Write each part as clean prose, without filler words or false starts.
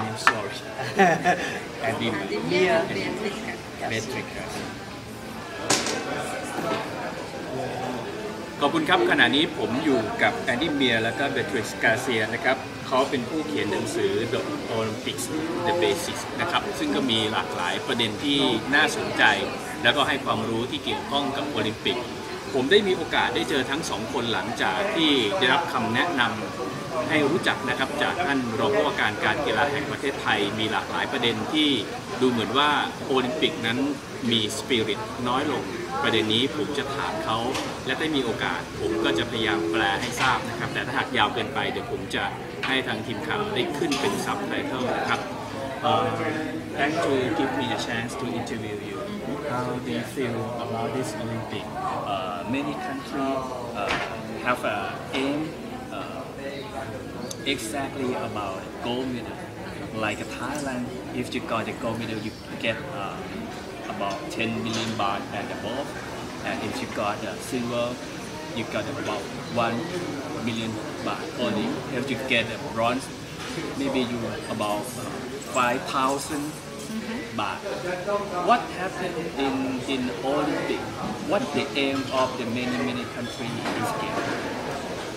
name, sorry. Andy Mia. Beatrice ขอบคุณครับขณะนี้ผมอยู่กับแอนดี้เมียและก็เบทริกซ์กาเซียนะครับเขาเป็นผู้เขียนหนังสือ The Olympics The Basics นะครับซึ่งก็มีหลากหลายประเด็นที่น่าสนใจแล้วก็ให้ความรู้ที่เกี่ยวข้องกับโอลิมปิกผมได้มีโอกาสได้เจอทั้งสองคนหลังจากที่ได้รับคำแนะนำให้รู้จักนะครับจากท่านรองผู้ว่าการการกีฬาแห่งประเทศไทยมีหลากหลายประเด็นที่ดูเหมือนว่าโอลิมปิกนั้นมีสปิริตน้อยลงประเด็นนี้ผมจะถามเขาและได้มีโอกาสผมก็จะพยายามแปลให้ทราบนะครับแต่ถ้าหากยาวเกินไปเดี๋ยวผมจะให้ทางทีมข่าวได้ขึ้นเป็น subtitle นะครับ Thanks to give me a chance to interview you. How do you feel about this Olympic? Many countries have a aim exactly about gold medal. Like Thailand, if you got a gold medal, you get about 10 million baht and above. And if you got a silver, you got about 1 million baht only. If you get a bronze, maybe you about 5,000 baht. What happened in Olympic? What the aim of the many countries in this game?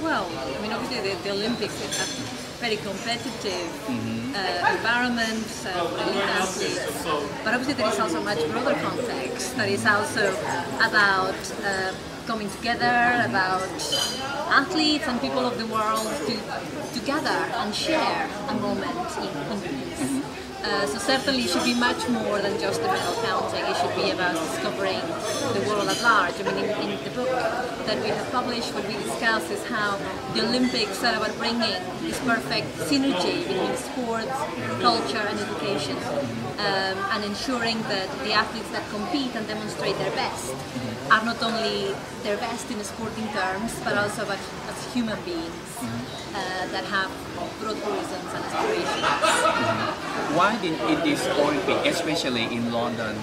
Well, I mean, obviously the Olympics is a very competitive environment for elite athletes, but obviously there is also a much broader context that is also about coming together, about athletes and people of the world to gather and share a moment in peace. So certainly it should be much more than just the medal counting. It should be about discovering the world at large. I mean, in the book that we have published, what we discuss is how the Olympics are about bringing this perfect synergy between sports, culture and education, and ensuring that the athletes that compete and demonstrate their best are not only their best in sporting terms, but also as human beings that have broad horizons and aspirations. Why in this Olympic, especially in London,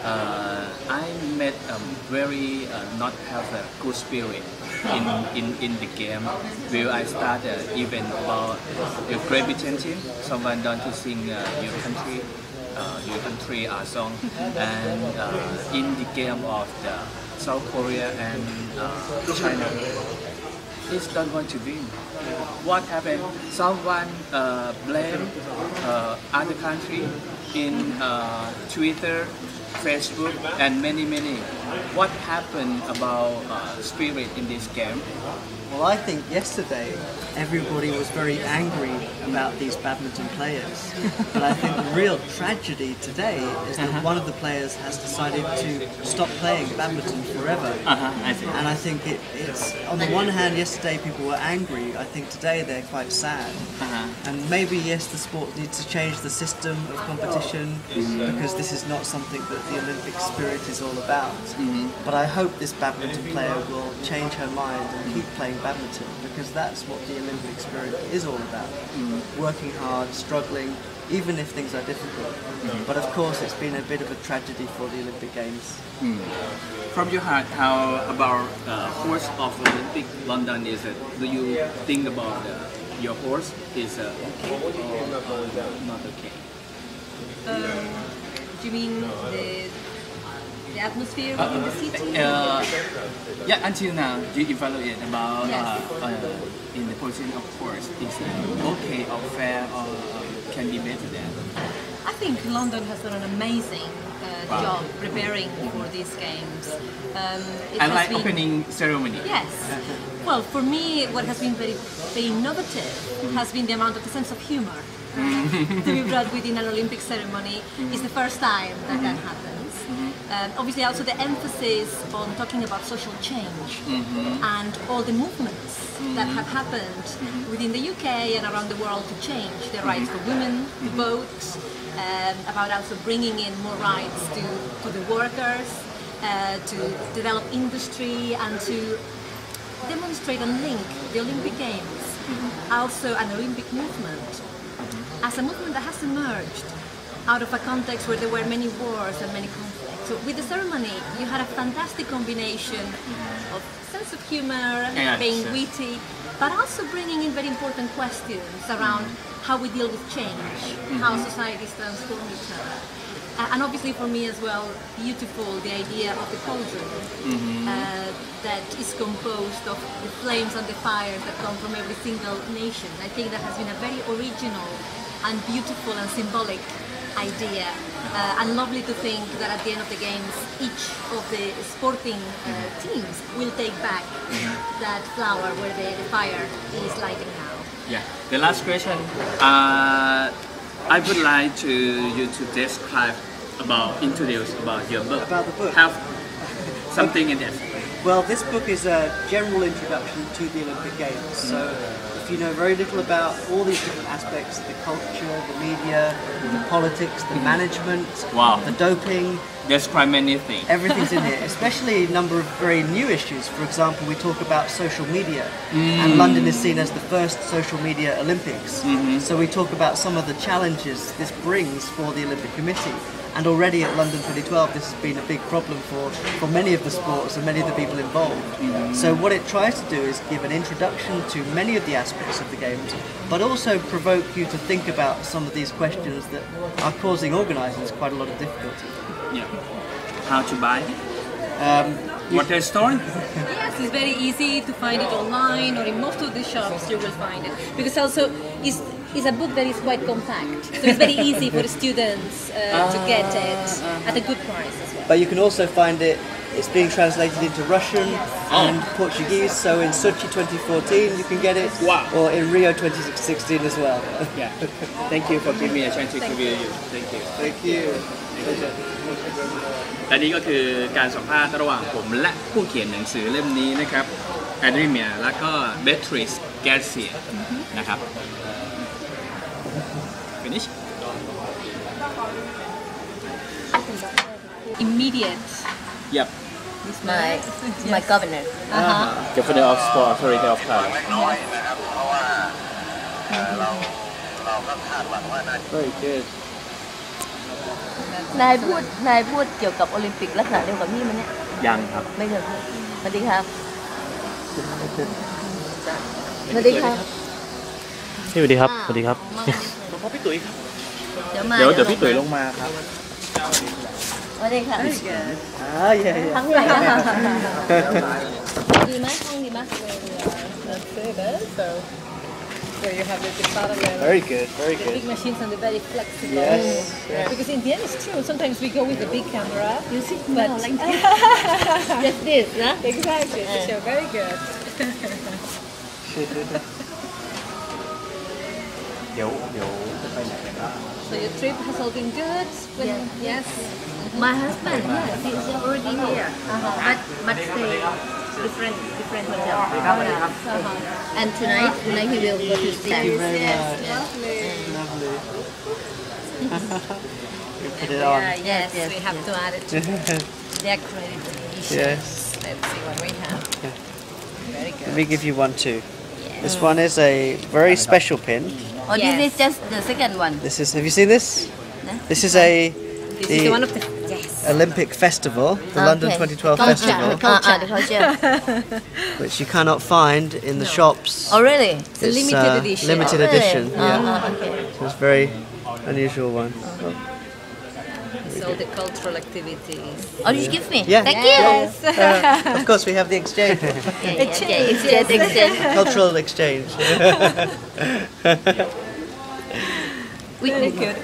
I met very not have a good spirit in the game. Where I started even about the Badminton team. Someone done to sing your country song, and in the game of the South Korea and China, it's not going to win. What happened? Someone blame other country in Twitter, Facebook, and many. What happened about spirit in this game? Well, I think yesterday everybody was very angry about these badminton players. But I think the real tragedy today is that one of the players has decided to stop playing badminton forever. I see. And I think it's, on the one hand, yesterday people were angry. I think today they're quite sad. And maybe, yes, the sport needs to change the system of competition because this is not something that the Olympic spirit is all about. But I hope this badminton player will change her mind and keep playing badminton because that's what the Olympic spirit is all about. Working hard, struggling, even if things are difficult. But of course it's been a bit of a tragedy for the Olympic Games. From your heart, how about horse of Olympic London is it? Do you think about your horse is okay or not okay? Do you mean the atmosphere in the city? Yeah, until now, you evaluate about in the position of horse, is it okay or fair or can be better than? I think London has done an amazing job preparing for these games. I like opening ceremony. Yes. Well, for me, what has been very innovative has been the amount of the sense of humor to be brought within an Olympic ceremony. It's the first time that happens. Obviously, also the emphasis on talking about social change and all the movements that have happened within the UK and around the world to change the rights for women to vote, about also bringing in more rights to the workers, to develop industry and to demonstrate and link the Olympic Games, also an Olympic movement, as a movement that has emerged out of a context where there were many wars and many conflicts. So with the ceremony, you had a fantastic combination of sense of humor, being witty, but also but also bringing in very important questions around how we deal with change, how societies transform each other. And obviously for me as well, beautiful the idea of the cauldron that is composed of the flames and the fires that come from every single nation. I think that has been a very original and beautiful and symbolic idea, and lovely to think that at the end of the games each of the sporting teams will take back that flower where the fire is lighting now. Yeah. The last question. I would like you to describe introduce about your book. About the book. Have something in it. Well, this book is a general introduction to the Olympic Games. So if you know very little about all these different aspects, the culture, the media, the politics, the management, the doping. Describe many things. Everything's in here, especially a number of very new issues. For example, we talk about social media, and London is seen as the first social media Olympics. So we talk about some of the challenges this brings for the Olympic Committee. And already at London 2012, this has been a big problem for many of the sports and many of the people involved. So what it tries to do is give an introduction to many of the aspects of the Games, but also provoke you to think about some of these questions that are causing organisers quite a lot of difficulty. Yeah. How to buy it? What is store? Yes, it's very easy to find it online, or in most of the shops you will find it. Because also it's a book that is quite compact, so it's very easy for students to get it at a good price as well. But you can also find it, it's being translated into Russian and Portuguese, so in Sochi 2014 you can get it, or in Rio 2016 as well. Yeah. Thank you for giving me a chance to interview you. Thank you. Thank you. และนี่ก็คือการสัมภาษณ์ระหว่างผมและผู้เขียนหนังสือเล่มนี้นะครับแอนดรีเมียและก็เบทริสแกเซียนะครับ Finish Immediate. Yep. My governor. Governor of Sport Authority of Thailand. Very good. นายพูดเกี่ยวกับโอลิมปิกลักษณะเดียวกับพี่มันเนี่ย ยังครับ ไม่เคยพูดสวัสดีครับสวัสดีครับ สวัสดีครับ สวัสดีครับ พ่อพี่ตุ๋ยครับ เดี๋ยวมา เดี๋ยวพี่ตุ๋ยลงมาครับ สวัสดีค่ะ yeah. ทั้งไหนดีไหมห้องดีไหม So you have the bottom level. Very good, very The good. big machines and the very flexible. Yes. Because in the end it's true, sometimes we go with the big camera. You see But like just this นะ exactly, so very good. เดี๋ยวจะไปไหนกันครับ So your trip has all been good? Yes. My husband yes he's already here but stay different hotel and tonight he will go to sleep. Thank you very much. Lovely. Lovely. You put it on. Yes We have to add it to the accreditation. Yes. Let's see what we have. Very good. Let me give you one too. This one is a very special pin. Oh this is just the second one. This is. Have you seen this? No? This is This is one of the Olympic festival, the London 2012 festival, the culture. which you cannot find in the shops. Oh really? It's a limited edition. Limited Oh, really? edition. Yeah. Okay. So it's a very unusual one. So the cultural activities. Oh did you give me? Yeah. Thank you. Yes. Of course, we have the exchange, Exchange. cultural exchange. Very good.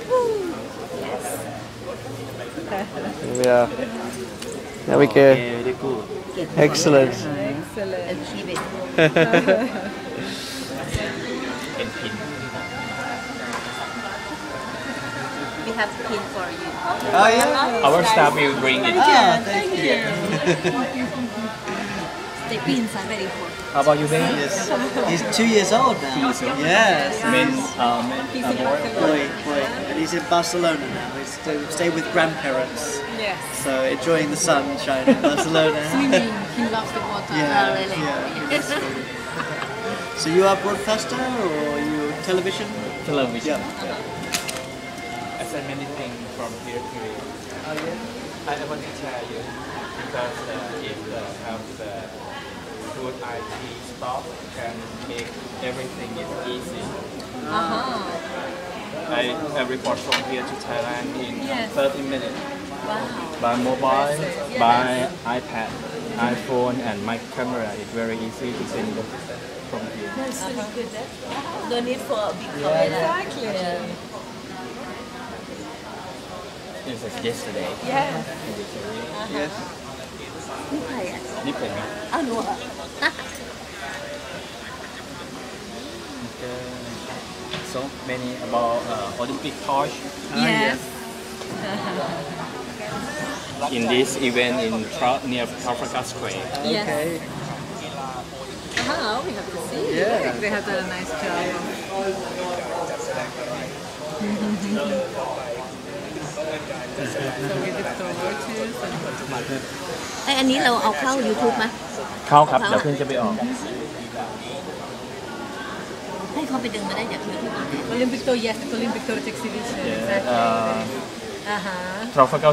Here we are. There we go. Very good. Excellent. Excellent. And keep it. เป็นพิน We have pin for you. Oh yeah. Our staff will bring it Thank you. The pins are very important. How about you, baby? Yes. He's 2 years old now. Yes. Men Boy, and he's in Barcelona now. He's staying with grandparents, Yes. so enjoying the sunshine in Barcelona. Swimming. He loves the water. Yeah, really? yeah. So you are broadcaster or you television? television. Yeah. I said many things from here to you. Oh yeah. I want to share you because if have the put IT stuff can make everything is easy. I report from here to Thailand in 30 minutes. Wow. By mobile, Yes. by iPad, iPhone, and my camera. It's very easy to send from here. That's really good. No need for a big camera. Exactly. This is yesterday. Yes. Yes. นี่ใครอ่ะ นี่ผมนะ อ้าวหนูอ่ะ So many about Olympic torch. Yes. In this event in near Trafalgar Square. Yes. Okay. We have to see. Yeah. They have done a nice job. So we did torches and ไออันนี้เราเอาเข้า YouTube ไหม เข้าครับ เดี๋ยวเพิ่งจะไปออก ให้เขาไปดึงมาได้จาก YouTube เอา Olympic torch, yes, the Olympic torch exhibition. Yeah, Exactly. Trafalgar